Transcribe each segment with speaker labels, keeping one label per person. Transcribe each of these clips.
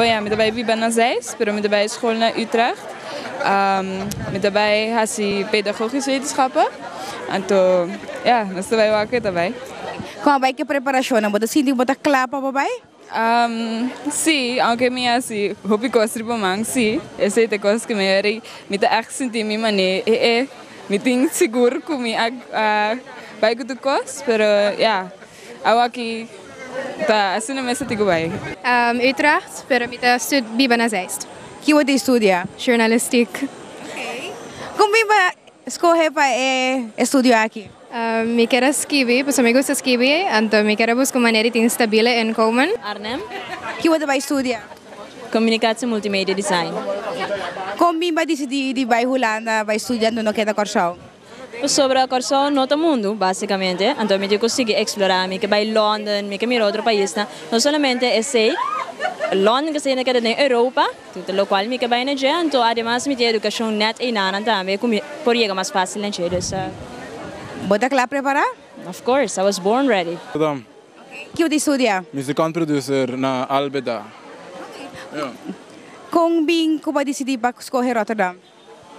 Speaker 1: Bom, ja, met daarbij ben naar Zeist, maar met daarbij school naar Utrecht. Met daarbij had hij pedagogische wetenschappen. En toen, ja, dat is daarbij waar ik daarbij.
Speaker 2: Kung abay ke preparasyon mo, hindi mo ta klapa pa ba?
Speaker 1: Sim, aunque me assim, hopi costri pa mang, sim. Esse te cos que me eri, me ta echt senti mi mane, me ting seguro que me vai que tu cos, pero ja, awaki ta assim na mesa tigo vai.
Speaker 3: Utrecht, pero mita biba na Zeist.
Speaker 2: Que você estudia?
Speaker 3: Journalistiek.
Speaker 2: Kung ba escolhe pa estudio aqui?
Speaker 3: Mi quero escrever, pues me gusta escrever, então me quero buscar maneira de instabile inkomen.
Speaker 4: Arnhem,
Speaker 2: Que você vai estudar?
Speaker 4: Comunicatie Multimedia Design.
Speaker 2: Kung ba decidi vai Holanda, vai estudando no queda Corsão?
Speaker 4: Sobre a corso nota mundo, basicamente. Então me consegui explorar, me que vai London, me que miro outro país, não somente esse London que se na na Europa, tudo lo qual me que vai na gente, então además me tem educação net e nana também, como por chegar mais fácil na gente.
Speaker 2: Você está preparar?
Speaker 4: Of course, I was born ready.
Speaker 5: Rotterdam,
Speaker 2: Que você estudia?
Speaker 5: muzikant producer na Albeda. Ja.
Speaker 2: Kung ko ba decidi pa escolher Rotterdam?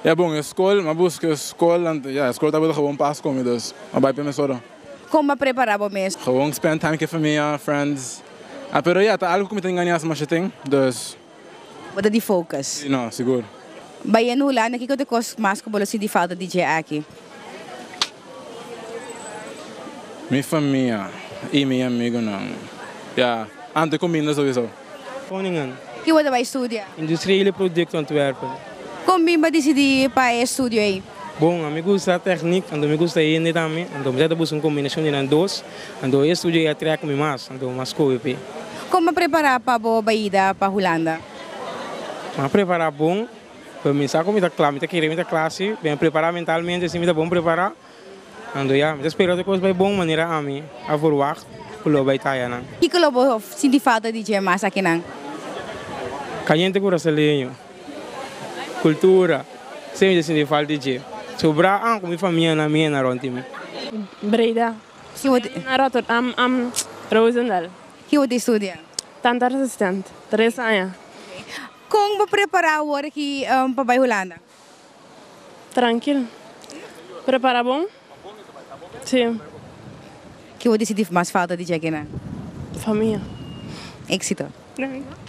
Speaker 5: Ja, bom, escola, mas busca escola, ja, escola tá boa gewoon pas komen dus. Maar bij me soro.
Speaker 2: Como ba preparar bo mesmo?
Speaker 5: Gewoon spend time com a família, friends. Ah, pero ja, tá algo que me tem ganhado mais ting, dus,
Speaker 2: Você de focus.
Speaker 5: não, seguro.
Speaker 2: Bayan Holanda, que você cos mas ko bolo si di falta DJ aqui.
Speaker 5: Minha família e meu amigo não. Ja, ante combina sowieso.
Speaker 6: Koningen,
Speaker 2: Que você vai estudar?
Speaker 6: industriële producten ontwerpen.
Speaker 2: Como ba decidi pa estudio aí?
Speaker 6: Bom, a mim gusta a técnica, ando me gusta ainda também, ando me buscar uma combinação de dois, ando eu estudo e atraco me mais, ando mais coisa.
Speaker 2: Como preparar pa bo baída pa Holanda?
Speaker 6: Mas preparar bom, para mim sabe como está claro, está querendo muita classe, bem preparar mentalmente, assim está bom preparar. Ando já, mas espero que coisa vai bom maneira a mim, a forward, pelo vai estar na.
Speaker 2: Que que bo sindi falta DJ mas aqui nang?
Speaker 6: Caliente brasileiro, cultura, sempre assim falta de sobra com minha família na minha na rontime.
Speaker 7: Breda.
Speaker 2: Que você
Speaker 7: Na Rotterdam, Roosendaal.
Speaker 2: que você estudia?
Speaker 7: Tanto assistent. 3 anos.
Speaker 2: Como ba preparar o aqui pa vai Holanda?
Speaker 7: Tranquilo. Prepara bom? Sim.
Speaker 2: Que você decidi mais falta DJ aqui nang?
Speaker 7: Família.
Speaker 2: Éxito.
Speaker 7: Não.